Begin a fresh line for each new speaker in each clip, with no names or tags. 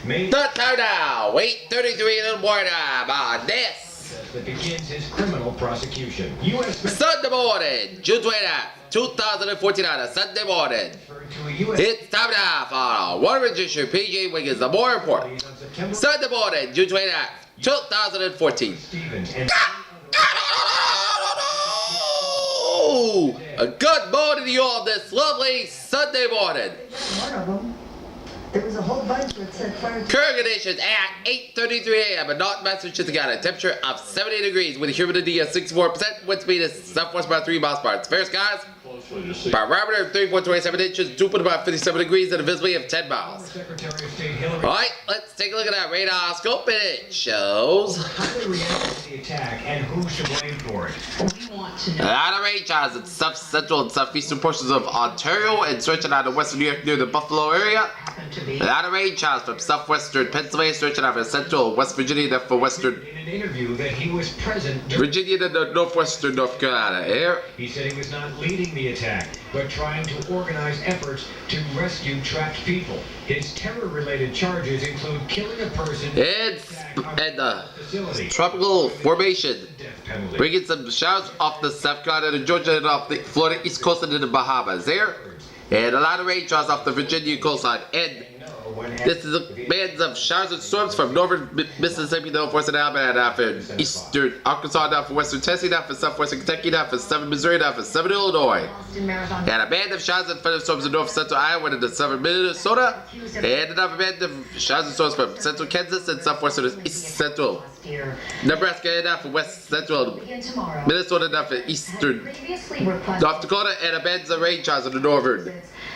The countdown. 8:33 in the morning on this
that begins his criminal prosecution.
Sunday morning, June 29th, 2014 on a Sunday morning. It's time now for one magician, PJ Wiggins, the more important. Sunday morning, June 29th, 2014. A good morning to you all this lovely Sunday morning.
One of them. There was a whole bunch that said fire.
Current conditions at 8:33 a.m. in North Massachusetts got a temperature of 70 degrees with a humidity of 64%. Wind speed is southwest about 3 miles per hour. Fair skies. Barometer of 3.27 inches. Dew point about 57 degrees and a visibility of 10 miles. Alright, let's take a look at that radar scope and it shows
How they reacted to the attack and who should blame for it.
We want to
a
know.
lot of rain showers in south central and southeastern portions of Ontario and stretching out of western New York near the Buffalo area. A lot of rain showers from southwestern Pennsylvania stretching out of central West Virginia and for western
In an interview that he was present during,
Virginia and the northwestern North Carolina here.
he said he was not leading the attack, but trying to organize efforts to rescue trapped people. His terror-related charges include killing a person
And the
facility.
tropical formation,
Death penalty.
bringing some showers off the South Carolina and Georgia and off the Florida East Coast and in the Bahamas there. And a lot of rain showers off the Virginia coastline. And this is a bands of showers and storms from northern Mississippi, northwestern Alabama, down for eastern Arkansas, down for western Tennessee, down for southwestern Kentucky, down for southern Missouri, down for southern Illinois.
Boston Marathon.
And a band of showers and thunderstorms in north central Iowa and southern Minnesota. And another band of showers and storms from central Kansas and southwestern east central
Last year.
Nebraska, and down for west central
Begin tomorrow.
Minnesota, down for eastern
Previously requested
North Dakota, and a band of rain showers in the northern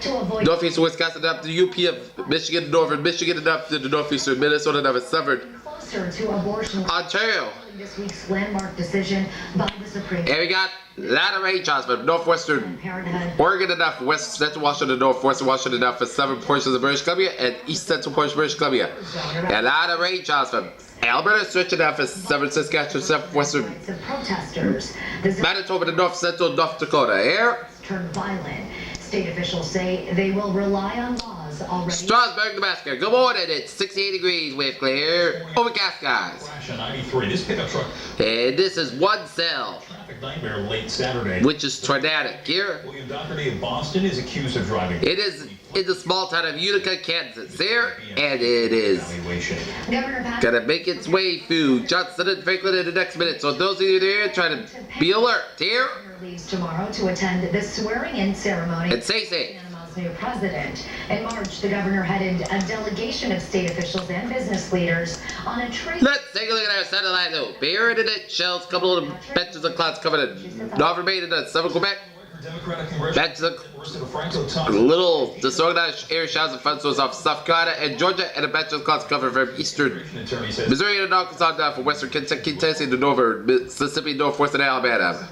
to avoid
northeastern Wisconsin, down to the UP of Michigan, northern Michigan, and up to the northeastern Minnesota, down to southern
closer to abortion.
Ontario.
This week's landmark decision by the Supreme Court.
And we got a lot of rain showers from northwestern
Parenthood.
Oregon, enough west central Washington, northwestern Washington, enough for southern portions of British Columbia, and east central portions of British Columbia. And a lot of rain showers from Alberta, stretching out for southern Saskatchewan, southwestern
Rights of protesters. The
Manitoba, to north central North Dakota. Here,
turned violent. State officials say they will rely on laws already.
Strasburg, Nebraska. Good morning. It's 68 degrees with clear overcast skies.
Flash on 93. This pickup truck
And this is one cell,
traffic nightmare late Saturday.
which is tornadic. Here,
William Doherty of Boston is accused of driving.
it is in the small town of Utica, Kansas. Here, and it is
Evaluation.
Governor Pat
gonna make its way through Johnson and Franklin in the next minute. So those of you there trying to be alert. Here,
leaves tomorrow to attend the swearing-in ceremony.
and say safe.
Panama's new president. In March, the governor headed a delegation of state officials and business leaders on a trip.
Let's take a look at our satellite though. Here in it shells, couple of benches of clouds coming in. Not remain in the southern Quebec.
Democratic congressional
Benches of
reports to the Franco Times.
little disorganized air showers and thunderstorms off South Carolina and Georgia, and a batch of clouds coming from eastern
An attorney says
Missouri and Arkansas, down from western Kentucky, Tennessee, to northern Mississippi, northwestern Alabama.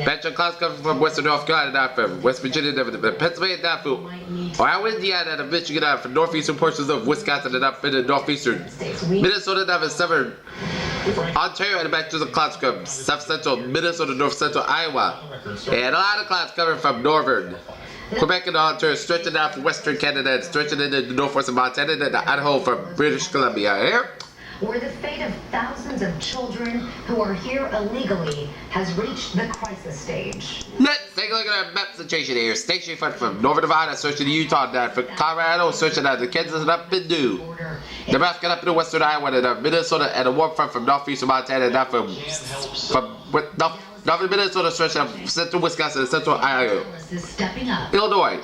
Batch of clouds coming from western North Carolina, down from West Virginia, down from Pennsylvania, down from Ohio, Indiana, and Michigan, down from northeastern portions of Wisconsin, and up in the northeastern Minnesota, down from southern Ontario, and a batch of clouds from south central Minnesota, north central Iowa, and a lot of clouds coming from northern Quebec and Ontario, stretching down from western Canada and stretching into the northwest of Montana and Idaho from British Columbia. Here,
Where the fate of thousands of children who are here illegally has reached the crisis stage.
let's take a look at our map situation here. Station front from northern Nevada, searching to Utah, down from Colorado, searching down to Kansas and up into
Border
Nebraska, up into western Iowa, and Minnesota, and a warm front from northeastern Montana, and down from northern Minnesota, stretching up central Wisconsin and central Iowa,
is stepping up.
Illinois,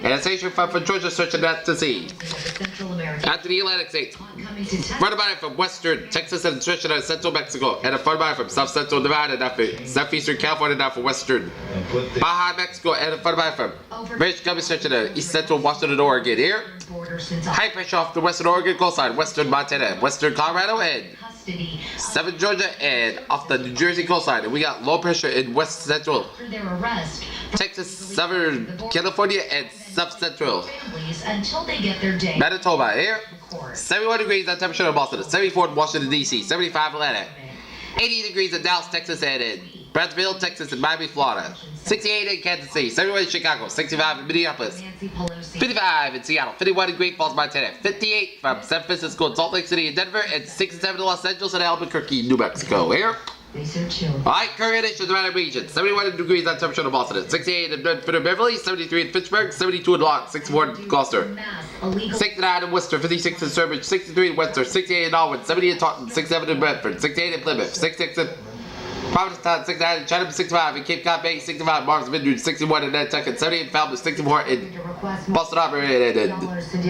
and a station front from Georgia, stretching down to sea.
The Central American
After the Atlantic states,
coming to Texas.
front body from western Texas and stretching out central Mexico, and a front body from south central Nevada, down for southeastern California, down for western Baja, Mexico, and a front body from British Columbia, stretching out east central Washington, Oregon. Here,
Border since
high pressure off the western Oregon coastline, western Montana, western Colorado, and
custody
southern Georgia, and off the New Jersey coastline. And we got low pressure in west central
after their arrest.
Texas, southern California, and south central
Families until they get their day.
Manitoba. Here,
in court.
71 degrees on temperature in Boston, 74 in Washington, D.C., 75 in Atlanta, 80 degrees in Dallas, Texas, and in Brownsville, Texas, and Miami, Florida. 68 in Kansas City, 71 in Chicago, 65 in Minneapolis, 55 in Seattle, 51 in Great Falls, Montana, 58 from San Francisco and Salt Lake City and Denver, and 67 in Los Angeles and Albuquerque, New Mexico. Here. Alright, current conditions around the region. 71 degrees on temperature in Boston, 68 in Bedford and Beverly, 73 in Pittsburgh, 72 in Lawrence, 64 in Gloucester, 69 in Worcester, 56 in Sturbridge, 63 in Webster, 68 in Norwood, 70 in Taunton, 67 in Brentford, 68 in Plymouth, 66 in Provincetown, 69 in Chatham, 65 in Cape Cod Bay, 65 in Martha's Vineyard, 61 in Nantucket, 70 in Falmouth, 64 in Boston Harbor, and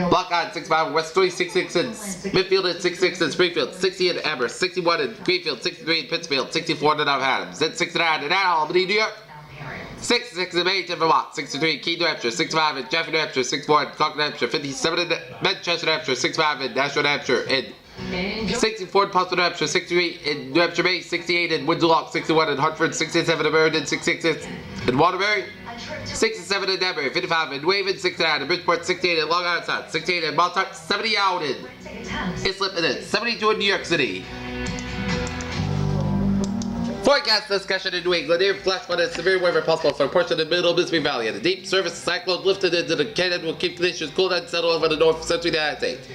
Block Island, 65 in West 66 in Smithfield, and 66 in Springfield, 60 in Amherst, 61 in Greenfield, 63 in Pittsfield, 64 in North Adams, 69 in Albany, New York, 66 in Bennington, Vermont, 63 in Keene, New Hampshire, 65 in Jeffrey, New Hampshire, 64 in Concord, New Hampshire, 57 in Manchester, New Hampshire, 65 in Nashville, New Hampshire, and 64 in Boston, New Hampshire, 63 in New Hampshire Bay, 68 in Windsor Lock, 61 in Hartford, 67 in Meriden, 66 in Waterbury, 67 in Danbury, 55 in Waven, 69 in Bridgeport, 68 in Long Island Sound, 68 in Montauk, 70 out in Islip, and 72 in New York City. Forecast discussion in New England. Air flash flood and severe weather possible for a portion of the middle Mississippi Valley. And a deep surface cyclone lifted into the Canada will keep conditions cool and settle over the north central United States.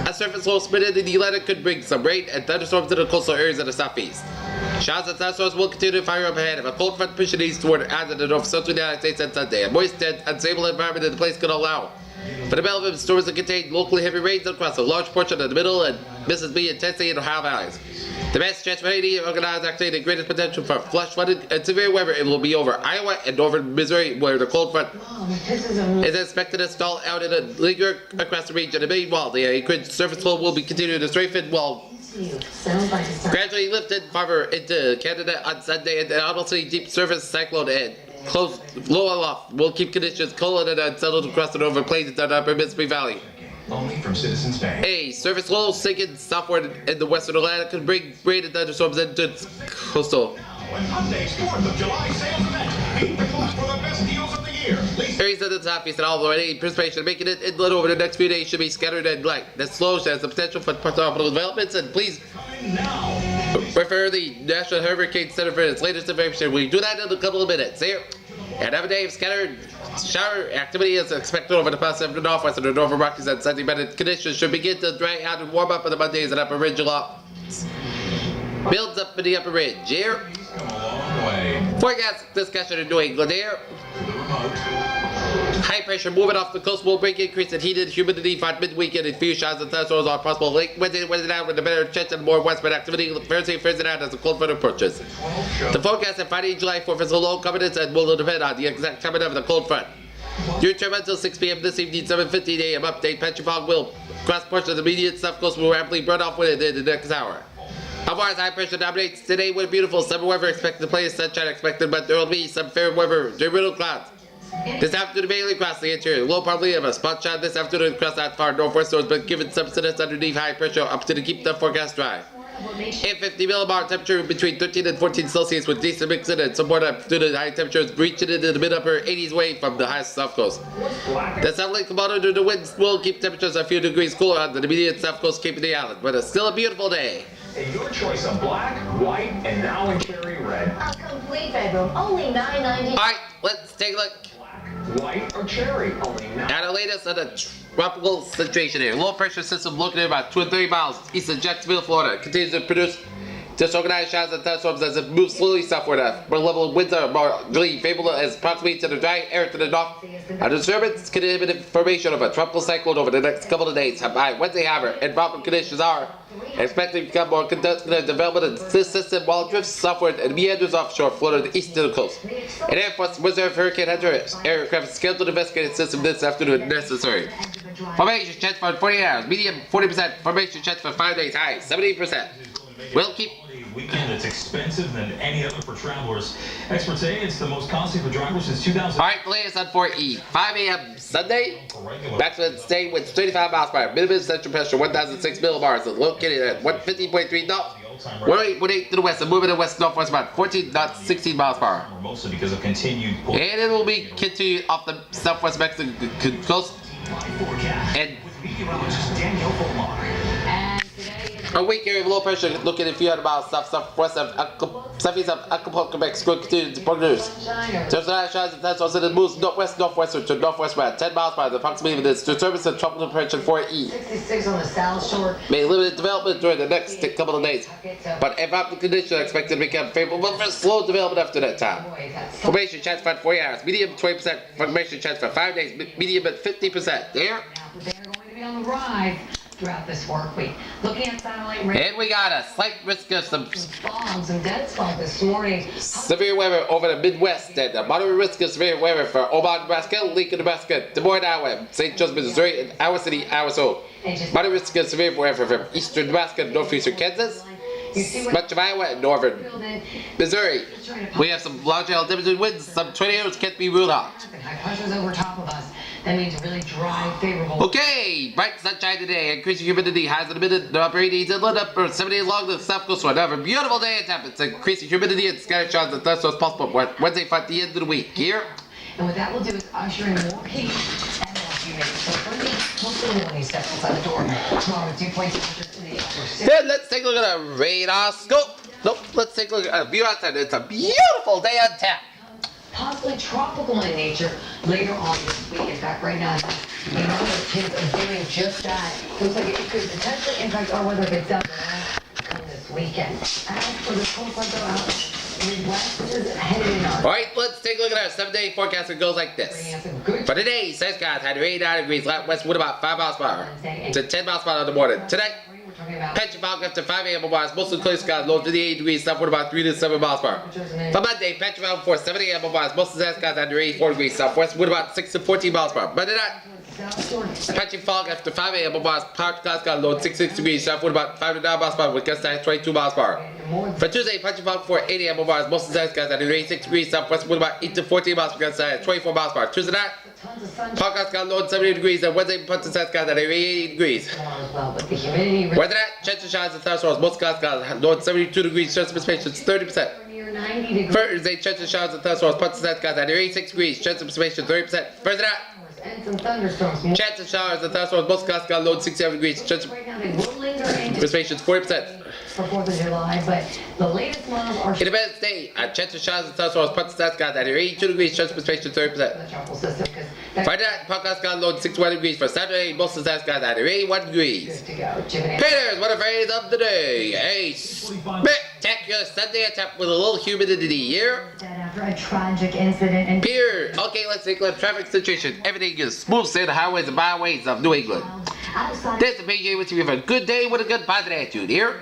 A surface low spinning in the Atlantic could bring some rain and thunderstorms to the coastal areas of the southeast. Showers and thunderstorms will continue to fire up ahead of a cold front pushing east toward the north central United States on Sunday. A moist and unstable environment in the place could allow for the Belgium storms to contain locally heavy rains across a large portion of the middle and Mississippi and Tennessee and Ohio valleys. The best chance for Haiti organized actually the greatest potential for flash flooding and severe weather. It will be over Iowa and northern Missouri, where the cold front is expected to stall out and linger across the region. And meanwhile, the acreage surface flow will be continuing to strengthen while gradually lifted farther into Canada on Sunday, and the obviously deep surface cyclone and close low aloft will keep conditions cold and unsettled across the northern plains and upper Mississippi Valley.
Only from Citizens Bank.
A surface low sinking southward in the western Atlantic could bring rain and thunderstorms into coastal
Monday's 4th of July sales event. Beat the clock for the best deals of the year.
areas of the southeast and all the way precipitation making it inland over the next few days should be scattered and light. That slow has the potential for possible developments, and please refer the National Hurricane Center for its latest information. We do that in a couple of minutes. Here. And every day of scattered shower activity is expected over the Pacific Northwest and the Northern Rockies, and Sunday conditions should begin to dry out and warm up on the Mondays and upper ridge builds up in the upper ridge. Here. Forecast discussion in New England here. High pressure moving off the coast will bring increase in heat and humidity for mid-weekend, and few showers and thunderstorms are possible late Wednesday night with a better chance and more westward activity Thursday night as the cold front approaches. The forecast of Friday, July 4th is a low confidence and will depend on the exact timing of the cold front. Due to until 6 p.m. this evening, 7:15 a.m. update, Patchy fog will cross portions of the immediate south coast will rapidly burn off within the next hour. Otherwise, high pressure dominates today with beautiful summer weather expected to play, sunshine expected, but there will be some fair weather during middle clouds. This afternoon mainly across the interior. Low probably of a spot shot this afternoon across that far northwest storms, but given subsidence underneath high pressure up to keep the forecast dry. A 50 millibar temperature between 13 and 14 Celsius with decent mixing and somewhat up to the high temperatures reaching into the mid-upper 80s away from the highest south coast. The southerly component of the winds will keep temperatures a few degrees cooler on the immediate south coast keeping the island, but it's still a beautiful day.
And your choice of black, white, and now in cherry red.
A complete bedroom, only $9.90.
Alright, let's take a look
White or cherry, only now.
at the latest of the tropical situation here. Low pressure system located about 230 miles east of Jacksonville, Florida, continues to produce disorganized showers and thunderstorms as it moves slowly southward. Where level winds are marginally favorable as proximity to the dry air to the north. A disturbance can inhibit formation of a tropical cyclone over the next couple of days. By Wednesday, however, environmental conditions are expected to become more conducive to development of this system while it drifts southward and meanders offshore Florida east to the coast. An Air Force Reserve Hurricane Hunter aircraft is scheduled to investigate the system this afternoon if necessary. Formation chance for 48 hours, medium 40%, formation chance for 5 days, high 70%. We'll keep
Weekend that's expensive than any other for travelers. Experts say it's the most costly for drivers since 2000.
Alright, the latest on 4E. 5 a.m. Sunday. Maximum stay with 35 miles per hour. Minimum central pressure 1,006 millibars. Located at 150.3 knots. 108 to the west and moving to west northwest about 14 knots, 16 miles per hour.
Mostly because of continued.
And it will be continued off the southwest Mexican coast. And
And today
A weak area of low pressure looking at a few hundred miles southwest of southeast of Acapulco, Mexico, continues to progress. There's a shot that also it moves northwestward to northwestward, 10 miles per hour, approximately with its disturbance of tropical depression 4E.
66 on the south shore.
May limited development during the next couple of days, but environmental conditions are expected to become favorable for slow development after that time. Formation chance for 4 hours, medium 20%, formation chance for 5 days, medium at 50%. There.
They're going to be on the rise throughout this work week. Looking at satellite radar.
And we got a slight risk of some
dense fog this morning.
severe weather over the Midwest and a moderate risk of severe weather for Omaha, Nebraska, Lincoln, Nebraska, Des Moines, Iowa, St. Joseph, Missouri, and Iowa City, Iowa. Moderate risk of severe weather from eastern Nebraska, northeastern Kansas, much of Iowa, and northern Missouri. We have some large limited winds. Some tornadoes can't be ruled out.
High pressure's over top of us. That means really dry, favorable.
Okay, bright sunshine today, increasing humidity, highs in the mid to upper 80s and low to upper 70s along the south coast. So another beautiful day at temperature, increasing humidity and scattered showers and thunderstorms possible Wednesday for the end of the week. Here.
And what that will do is usher in more heat and more humidity. So Sunday, mostly when you step outside the door. Tomorrow, 2 points in the upper 60s.
Then let's take a look at a radar scope. Nope, let's take a look at a view outside. It's a beautiful day on tap.
Possibly tropical in nature later on this week. In fact, right now, you know the kids are doing just that. Looks like it could potentially impact our weather if it doesn't come this weekend. As for the cold front though, out Midwest is headed in on.
Alright, let's take a look at our 7-day forecast. It goes like this. For today, sun skies had 89 degrees, west wind about 5 miles per hour to 10 miles per hour in the morning. Tonight, Patchy fog after 5 a.m. wise, mostly clear skies, low to 88 degrees, south wind about 3 to 7 miles per hour. For Monday, patchy fog before 7 a.m. wise, mostly skies under 84 degrees, southwest wind about 6 to 14 miles per hour. Monday night, patchy fog after 5 a.m. wise, cloud skies low 66 degrees, south wind about 5 to 9 miles per hour, with gust 22 miles per hour. For Tuesday, patchy fog before 8 a.m. wise, mostly skies under 86 degrees, southwest wind about 8 to 14 miles per hour, 24 miles per hour. Tuesday night, Podcast got low 70 degrees and Wednesday punch got at 88 degrees. Wednesday night, chance of showers and thunderstorms. Most skies got low 72 degrees, chance of precipitation 30%. Thursday, chance of showers and thunderstorms. Punch got at 86 degrees, chance of precipitation 30%. Thursday night, chance of showers and thunderstorms. Most skies got low 67 degrees, chance of precipitation 40%.
For 4th of July, but the latest models are
Independence Day, chance of showers and thunderstorms. Punch got at 82 degrees, chance of precipitation 30%. Friday night, podcast got low 61 degrees. For Saturday, most of the skies at 81 degrees. Peters, what a phrase of the day. A spectacular Sunday attack with a little humidity here.
After a tragic incident in
Pier. Okay, let's take a look at traffic situation. Everything is smooth sailing highways and byways of New England. This is PJ with you. Have a good day with a good positive attitude here.